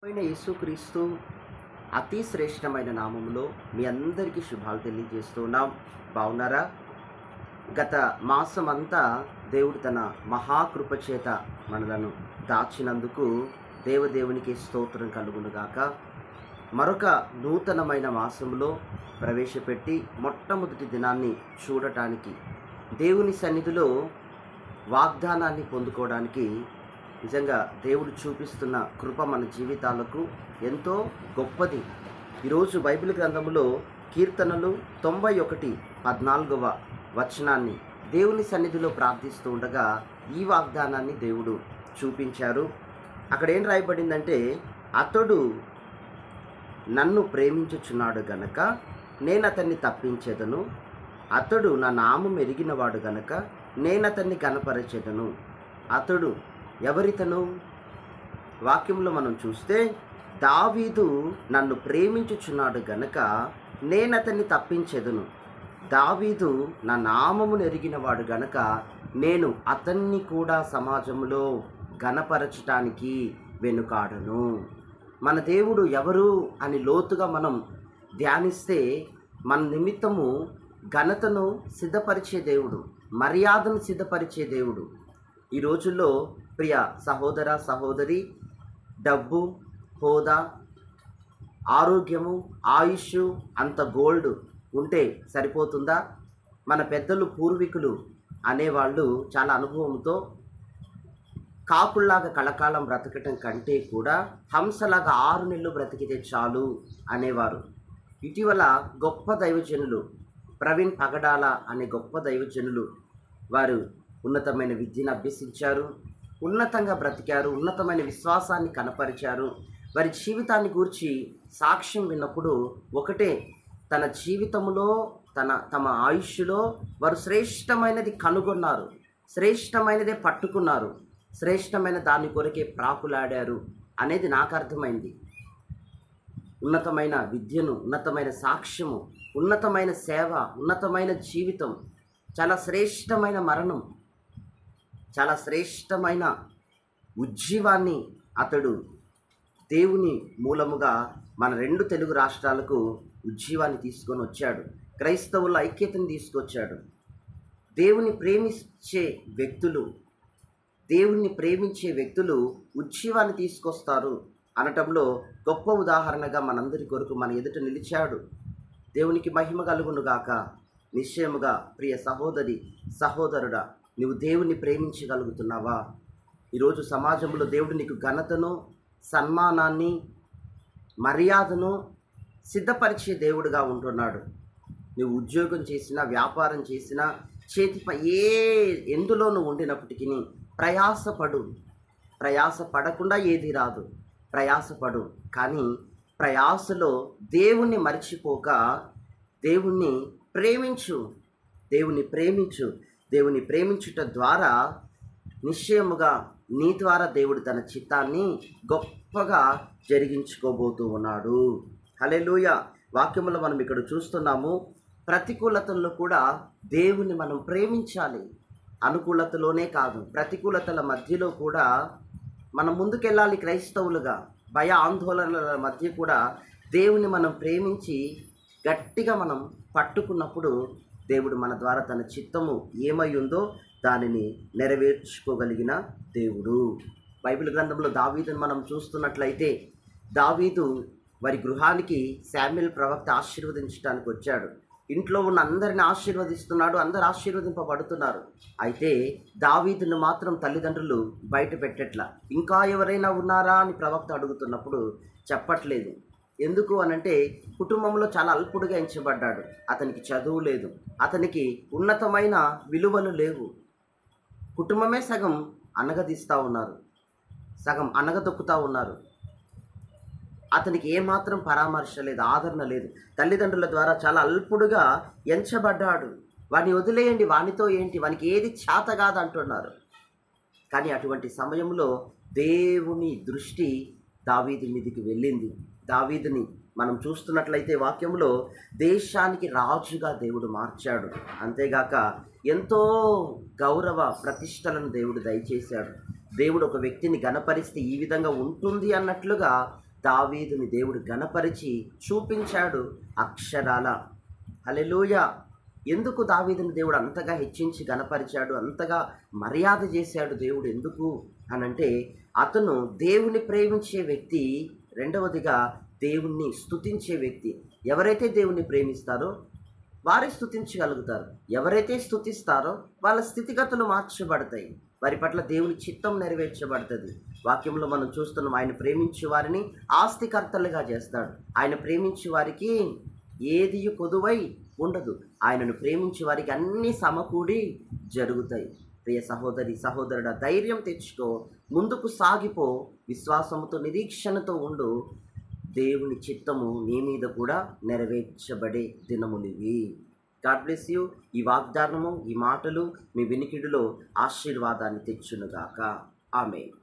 అయిన యేసుక్రీస్తు అతి శ్రేష్టమైన నామములో మీ అందరికీ శుభాలు తెలియజేస్తున్నాం. బాగున్నారా? గత మాసం అంతా దేవుడు తన మహాకృప చేత మనలను దాచినందుకు దేవదేవునికి స్తోత్రం కలుగునుగాక. మరొక నూతనమైన మాసంలో ప్రవేశపెట్టి మొట్టమొదటి దినాన్ని చూడటానికి, దేవుని సన్నిధిలో వాగ్దానాన్ని పొందుకోవడానికి నిజంగా దేవుడు చూపిస్తున్న కృప మన జీవితాలకు ఎంతో గొప్పది. ఈరోజు బైబిల్ గ్రంథంలో కీర్తనలు 91:14 వచనాన్ని దేవుని సన్నిధిలో ప్రార్థిస్తూ ఉండగా ఈ వాగ్దానాన్ని దేవుడు చూపించారు. అక్కడ ఏం రాయబడిందంటే, అతడు నన్ను ప్రేమించుచున్నాడు గనక నేను అతన్ని తప్పించెదను, అతడు నా నామం ఎరిగినవాడు గనక నేను అతన్ని కనపరచెదను. అతడు ఎవరితను? వాక్యంలో మనం చూస్తే, దావీదు నన్ను ప్రేమించుచున్నాడు గనక నేను అతన్ని తప్పించెదను, దావీదు నా నామమును ఎరిగినవాడు గనక నేను అతన్ని కూడా సమాజంలో ఘనపరచటానికి వెనుకాడను. మన దేవుడు ఎవరు అని లోతుగా మనం ధ్యానిస్తే, మన నిమిత్తము ఘనతను సిద్ధపరిచే దేవుడు, మర్యాదను సిద్ధపరిచే దేవుడు. ఈ రోజుల్లో ప్రియ సహోదర సహోదరి, డబ్బు, హోదా, ఆరోగ్యము, ఆయుష్, అంత గోల్డ్ ఉంటే సరిపోతుందా? మన పెద్దలు పూర్వీకులు అనేవాళ్ళు చాలా అనుభవంతో కాకుల్లాగా కలకాలం బ్రతకటం కంటే కూడా హంసలాగా 6 నెలలు బ్రతికితే చాలు అనేవారు. ఇటీవల గొప్ప దైవజనులు ప్రవీణ్ పగడాల అనే గొప్ప దైవజనులు వారు ఉన్నతమైన విద్యను అభ్యసించారు, ఉన్నతంగా బ్రతికారు, ఉన్నతమైన విశ్వాసాన్ని కనపరిచారు. వారి జీవితాన్ని గూర్చి సాక్ష్యం విన్నప్పుడు ఒకటే, తన జీవితంలో తమ ఆయుష్లో వారు శ్రేష్టమైనది కనుగొన్నారు, శ్రేష్టమైనదే పట్టుకున్నారు, శ్రేష్టమైన దాని కొరకే ప్రాకులాడారు అనేది నాకు అర్థమైంది. ఉన్నతమైన విద్యను, ఉన్నతమైన సాక్ష్యము, ఉన్నతమైన సేవ, ఉన్నతమైన జీవితం, చాలా శ్రేష్టమైన మరణం, చాలా శ్రేష్టమైన ఉజ్జీవాన్ని అతడు దేవుని మూలముగా మన 2 తెలుగు రాష్ట్రాలకు ఉజ్జీవాన్ని తీసుకొని వచ్చాడు. క్రైస్తవుల ఐక్యతను తీసుకొచ్చాడు. దేవుని ప్రేమించే వ్యక్తులు ఉజ్జీవాన్ని తీసుకొస్తారు అనటంలో గొప్ప ఉదాహరణగా మనందరి కొరకు మన ఎదుట నిలిచాడు. దేవునికి మహిమ కలుగునుగాక. నిశ్చయముగా ప్రియ సహోదరి సహోదరుడా, నువ్వు దేవుణ్ణి ప్రేమించగలుగుతున్నావా? ఈరోజు సమాజంలో దేవుడు నీకు ఘనతను, సన్మానాన్ని, మర్యాదను సిద్ధపరిచే దేవుడుగా ఉంటున్నాడు. నువ్వు ఉద్యోగం చేసినా, వ్యాపారం చేసినా, చేతిపై ఎందులో నువ్వు ఉండినప్పటికీ ప్రయాసపడకుండా ఏది రాదు. ప్రయాసపడు, కానీ ప్రయాసలో దేవుణ్ణి మర్చిపోక దేవుణ్ణి ప్రేమించు. దేవుని ప్రేమించుట ద్వారా నిశ్చయముగా నీ ద్వారా దేవుడు తన చిత్తాన్ని గొప్పగా జరిగించుకోబోతూ ఉన్నాడు. హల్లెలూయా. వాక్యములో మనం ఇక్కడ చూస్తున్నాము, ప్రతికూలతల్లో కూడా దేవుని మనం ప్రేమించాలి. అనుకూలతలోనే కాదు, ప్రతికూలతల మధ్యలో కూడా మనం ముందుకెళ్ళాలి. క్రైస్తవులుగా భయ ఆందోళనల మధ్య కూడా దేవుని మనం ప్రేమించి గట్టిగా మనం పట్టుకున్నప్పుడు దేవుడు మన ద్వారా తన చిత్తము ఏమై ఉందో దానిని నెరవేర్చుకోగలిగిన దేవుడు. బైబిల్ గ్రంథంలో దావీదును మనం చూస్తున్నట్లయితే, దావీదు వారి గృహానికి శామ్యూయల్ ప్రవక్త ఆశీర్వదించడానికి వచ్చాడు. ఇంట్లో ఉన్న అందరిని ఆశీర్వదిస్తున్నాడు, అందరు ఆశీర్వదింపబడుతున్నారు. అయితే దావీదును మాత్రం తల్లిదండ్రులు బయట పెట్టట్లా. ఇంకా ఎవరైనా ఉన్నారా అని ప్రవక్త అడుగుతున్నప్పుడు చెప్పట్లేదు. ఎందుకు అనంటే, కుటుంబంలో చాలా అల్పుడుగా ఎంచబడ్డాడు. అతనికి చదువు లేదు, అతనికి ఉన్నతమైన విలువలు లేవు. కుటుంబమే సగం అనగదీస్తూ ఉన్నారు, సగం అనగదొక్కుతూ ఉన్నారు. అతనికి ఏమాత్రం పరామర్శ లేదు, ఆదరణ లేదు. తల్లిదండ్రుల ద్వారా చాలా అల్పుడుగా ఎంచబడ్డాడు. వాడిని వదిలేయండి, వానితో ఏంటి, వానికి ఏది చేత కాదు అంటున్నారు. కానీ అటువంటి సమయంలో దేవుని దృష్టి దావీదు మీదికి వెళ్ళింది. దావీదుని మనం చూస్తున్నట్లయితే వాక్యంలో దేశానికి రాజుగా దేవుడు మార్చాడు. అంతేగాక ఎంతో గౌరవ ప్రతిష్టలను దేవుడు దయచేశాడు. దేవుడు ఒక వ్యక్తిని ఘనపరిస్తే ఈ విధంగా ఉంటుంది అన్నట్లుగా దావీదుని దేవుడు ఘనపరిచి చూపించాడు అక్షరాల. హల్లెలూయా. ఎందుకు దావీదుని దేవుడు అంతగా హెచ్చించి ఘనపరిచాడు, అంతగా మర్యాద చేశాడు దేవుడు ఎందుకు అనంటే, అతను దేవుని ప్రేమించే వ్యక్తి, రెండవదిగా దేవుణ్ణి స్తుతించే వ్యక్తి. ఎవరైతే దేవుణ్ణి ప్రేమిస్తారో వారే స్తుతించగలుగుతారు. ఎవరైతే స్తుతిస్తారో వాళ్ళ స్థితిగతులు మార్చబడతాయి, వారి పట్ల దేవుని చిత్తం నెరవేర్చబడుతుంది. వాక్యంలో మనం చూస్తున్నాం, ఆయన ప్రేమించే వారిని ఆస్తికర్తలుగా చేస్తాడు. ఆయన ప్రేమించే వారికి ఏది కొదువై ఉండదు. ఆయనను ప్రేమించే వారికి అన్నీ సమకూడి జరుగుతాయి. ప్రియ సహోదరి సహోదరుడా, ధైర్యం తెచ్చుకో, ముందుకు సాగిపో, విశ్వాసంతో నిరీక్షణతో ఉండు. దేవుని చిత్తము నీ మీద కూడా నెరవేర్చబడే దినములివి. God bless you. ఈ వాగ్దానము, ఈ మాటలు మీ వినికిడిలో ఆశీర్వాదాన్ని తెచ్చునుగాక. ఆమేన్.